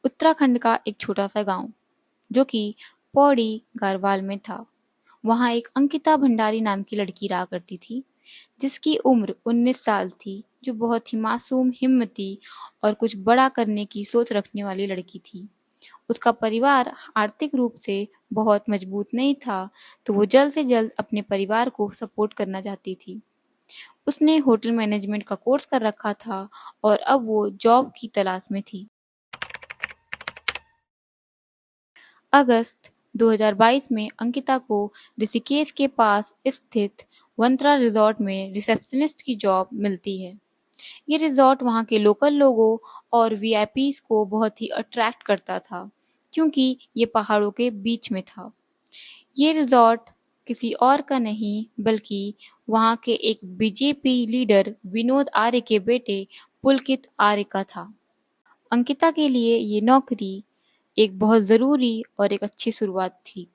उत्तराखंड का एक छोटा-सा गाँव, जो कि पौड़ी गढ़वाल में था। वहाँ एक अंकिता भंडारी नाम की लड़की रहा करती थी, जिसकी उम्र 19 साल थी, जो बहुत ही मासूम, हिम्मती और कुछ बड़ा करने की सोच रखने वाली लड़की थी। उसका परिवार आर्थिक रूप से बहुत मजबूत नहीं था, तो वो जल्द से जल्द अपने परिवार को सपोर्ट करना चाहती थी। उसने होटल मैनेजमेंट का कोर्स कर रखा था और अब वो जॉब की तलाश में थी। अगस्त 2022 में अंकिता को ऋषिकेश के पास स्थित वंत्रा रिजॉर्ट में रिसेप्शनिस्ट की जॉब मिलती है। ये रिजॉर्ट वहाँ के लोकल लोगों और वीआईपीज को बहुत ही अट्रैक्ट करता था, क्योंकि ये पहाड़ों के बीच में था। ये रिजॉर्ट किसी और का नहीं बल्कि वहाँ के एक बीजेपी लीडर विनोद आर्य के बेटे पुलकित आर्य का था। अंकिता के लिए ये नौकरी एक बहुत ज़रूरी और एक अच्छी शुरुआत थी।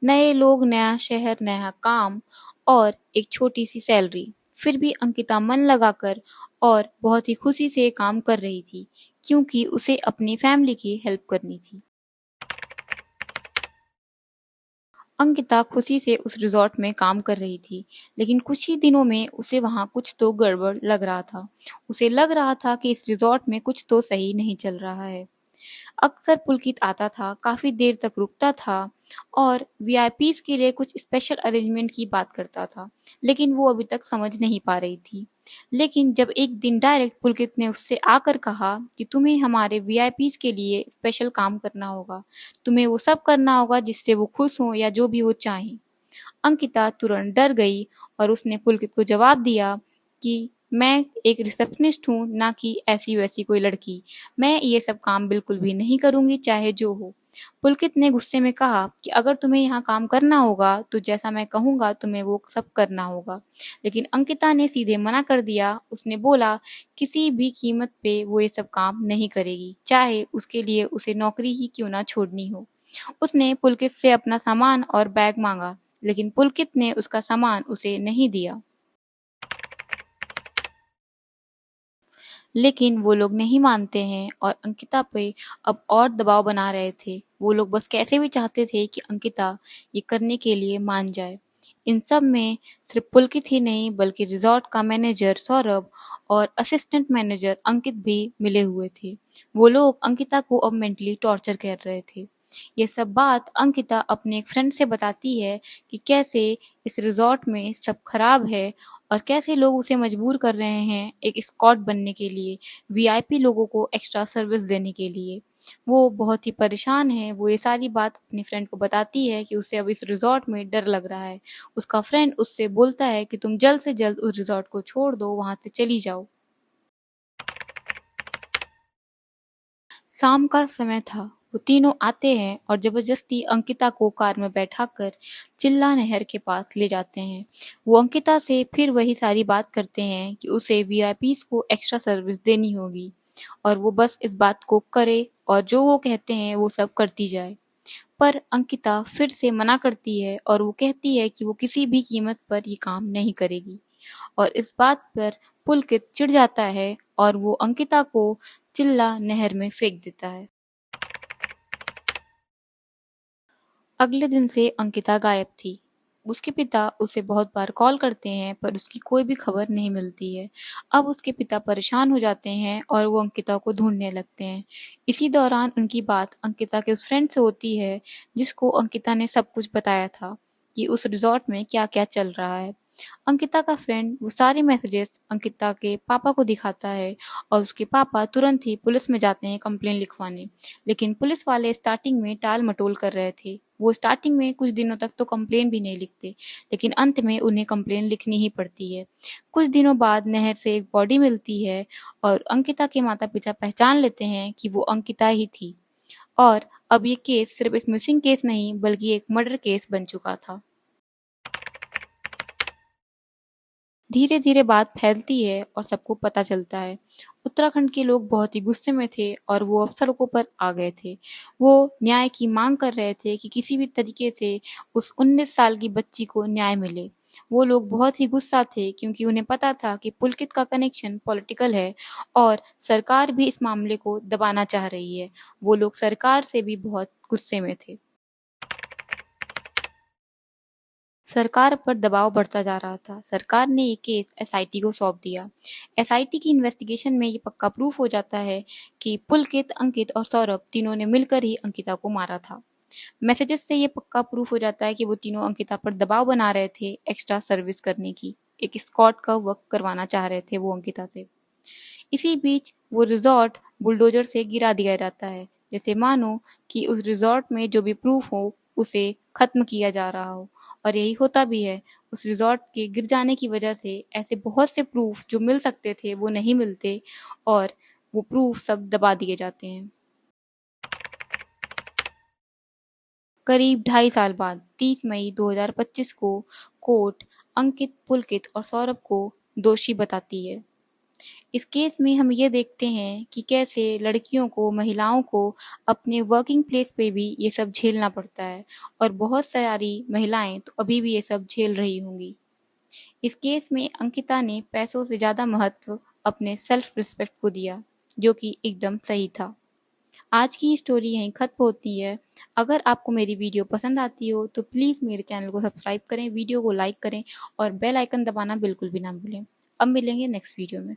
नए लोग, नया शहर, नया काम और एक छोटी-सी सैलरी। फिर भी अंकिता मन लगाकर और बहुत ही खुशी से काम कर रही थी, क्योंकि उसे अपनी फैमिली की हेल्प करनी थी। अंकिता खुशी से उस रिज़ॉर्ट में काम कर रही थी, लेकिन कुछ ही दिनों में उसे वहाँ कुछ तो गड़बड़ लग रहा था। उसे लग रहा था कि इस रिज़ॉर्ट में कुछ तो सही नहीं चल रहा है। अक्सर पुलकित आता था, काफ़ी देर तक रुकता था और वीआईपीज़ के लिए कुछ स्पेशल अरेंजमेंट की बात करता था, लेकिन वो अभी तक समझ नहीं पा रही थी। लेकिन जब एक दिन डायरेक्ट पुलकित ने उससे आकर कहा कि तुम्हें हमारे वीआईपीज़ के लिए स्पेशल काम करना होगा, तुम्हें वो सब करना होगा जिससे वो खुश हों या जो भी वो चाहें। अंकिता तुरंत डर गई और उसने पुलकित को जवाब दिया कि मैं एक रिसेप्शनिस्ट हूँ, ना कि ऐसी-वैसी कोई लड़की। मैं ये सब काम बिल्कुल भी नहीं करूँगी, चाहे जो हो। पुलकित ने गुस्से में कहा कि अगर तुम्हें यहाँ काम करना होगा, तो जैसा मैं कहूँगा तुम्हें वो सब करना होगा। लेकिन अंकिता ने सीधे मना कर दिया। उसने बोला किसी भी कीमत पे वो ये सब काम नहीं करेगी, चाहे उसके लिए उसे नौकरी ही क्यों ना छोड़नी हो। उसने पुलकित से अपना सामान और बैग मांगा, लेकिन पुलकित ने उसका सामान उसे नहीं दिया। लेकिन वो लोग नहीं मानते हैं और अंकिता पे अब और दबाव बना रहे थे। वो लोग बस कैसे भी चाहते थे कि अंकिता ये करने के लिए मान जाए। इन सब में सिर्फ पुलकित ही नहीं बल्कि रिजॉर्ट का मैनेजर सौरभ और असिस्टेंट मैनेजर अंकित भी मिले हुए थे। वो लोग अंकिता को अब मेंटली टॉर्चर कर रहे थे। ये सब बात अंकिता अपने एक फ्रेंड से बताती है कि कैसे इस रिजॉर्ट में सब खराब है और कैसे लोग उसे मजबूर कर रहे हैं एक एस्कॉर्ट बनने के लिए, वीआईपी लोगों को एक्स्ट्रा सर्विस देने के लिए। वो बहुत ही परेशान है, वो ये सारी बात अपनी फ्रेंड को बताती है कि उसे अब इस रिज़ॉर्ट में डर लग रहा है। उसका फ्रेंड उससे बोलता है कि तुम जल्द से जल्द उस रिज़ॉर्ट को छोड़ दो, वहाँ से चली जाओ। शाम का समय था। वो तीनों आते हैं और जबरदस्ती अंकिता को कार में बैठाकर चिल्ला नहर के पास ले जाते हैं। वो अंकिता से फिर वही सारी बात करते हैं कि उसे वीआईपीज़ को एक्स्ट्रा सर्विस देनी होगी और वो बस इस बात को करे और जो वो कहते हैं वो सब करती जाए। पर अंकिता फिर से मना करती है और वो कहती है कि वो किसी भी कीमत पर ये काम नहीं करेगी। और इस बात पर पुलकित चिढ़ जाता है और वो अंकिता को चिल्ला नहर में फेंक देता है। अगले दिन से अंकिता गायब थी। उसके पिता उसे बहुत बार कॉल करते हैं पर उसकी कोई भी खबर नहीं मिलती है। अब उसके पिता परेशान हो जाते हैं और वो अंकिता को ढूंढने लगते हैं। इसी दौरान उनकी बात अंकिता के उस फ्रेंड से होती है जिसको अंकिता ने सब कुछ बताया था कि उस रिजॉर्ट में क्या-क्या चल रहा है। अंकिता का फ्रेंड वो सारे मैसेजेस अंकिता के पापा को दिखाता है और उसके पापा तुरंत ही पुलिस में जाते हैं कंप्लेन लिखवाने। लेकिन पुलिस वाले स्टार्टिंग में टाल-मटोल कर रहे थे। वो स्टार्टिंग में कुछ दिनों तक तो कंप्लेन भी नहीं लिखते, लेकिन अंत में उन्हें कंप्लेन लिखनी ही पड़ती है। कुछ दिनों बाद नहर से एक बॉडी मिलती है और अंकिता के माता-पिता पहचान लेते हैं कि वो अंकिता ही थी और अब ये केस सिर्फ एक मिसिंग केस नहीं बल्कि एक मर्डर केस बन चुका था। धीरे-धीरे बात फैलती है और सबको पता चलता है। उत्तराखंड के लोग बहुत ही गुस्से में थे और वो अब सड़कों पर आ गए थे। वो न्याय की मांग कर रहे थे कि किसी भी तरीके से उस 19 साल की बच्ची को न्याय मिले। वो लोग बहुत ही गुस्सा थे क्योंकि उन्हें पता था कि पुलकित का कनेक्शन पॉलिटिकल है और सरकार भी इस मामले को दबाना चाह रही है। वो लोग सरकार से भी बहुत गुस्से में थे। सरकार पर दबाव बढ़ता जा रहा था। सरकार ने ये केस एसआईटी को सौंप दिया। एसआईटी की इन्वेस्टिगेशन में ये पक्का प्रूफ हो जाता है कि पुलकित, अंकित और सौरभ तीनों ने मिलकर ही अंकिता को मारा था। मैसेजेस से ये पक्का प्रूफ हो जाता है कि वो तीनों अंकिता पर दबाव बना रहे थे एक्स्ट्रा सर्विस करने की। एक स्कॉट का वर्क करवाना चाह रहे थे वो अंकिता से। इसी बीच वो रिज़ॉर्ट बुलडोज़र से गिरा दिया जाता है, जैसे मानो कि उस रिज़ॉर्ट में जो भी प्रूफ हो, उसे ख़त्म किया जा रहा हो। और यही होता भी है। उस रिज़ॉर्ट के गिर जाने की वजह से ऐसे बहुत से प्रूफ जो मिल सकते थे, वो नहीं मिलते और वो प्रूफ सब दबा दिए जाते हैं। करीब 2.5 साल बाद 30 मई 2025 को कोर्ट अंकित, पुलकित और सौरभ को दोषी बताती है। इस केस में हम ये देखते हैं कि कैसे लड़कियों को, महिलाओं को अपने वर्किंग प्लेस पे भी ये सब झेलना पड़ता है और बहुत सारी महिलाएं तो अभी भी ये सब झेल रही होंगी। इस केस में अंकिता ने पैसों से ज़्यादा महत्व अपने सेल्फ रिस्पेक्ट को दिया, जो कि एकदम सही था। आज की स्टोरी यहीं खत्म होती है। अगर आपको मेरी वीडियो पसंद आती हो तो प्लीज़ मेरे चैनल को सब्सक्राइब करें, वीडियो को लाइक करें और बेल आइकन दबाना बिल्कुल भी ना भूलें। अब मिलेंगे नेक्स्ट वीडियो में।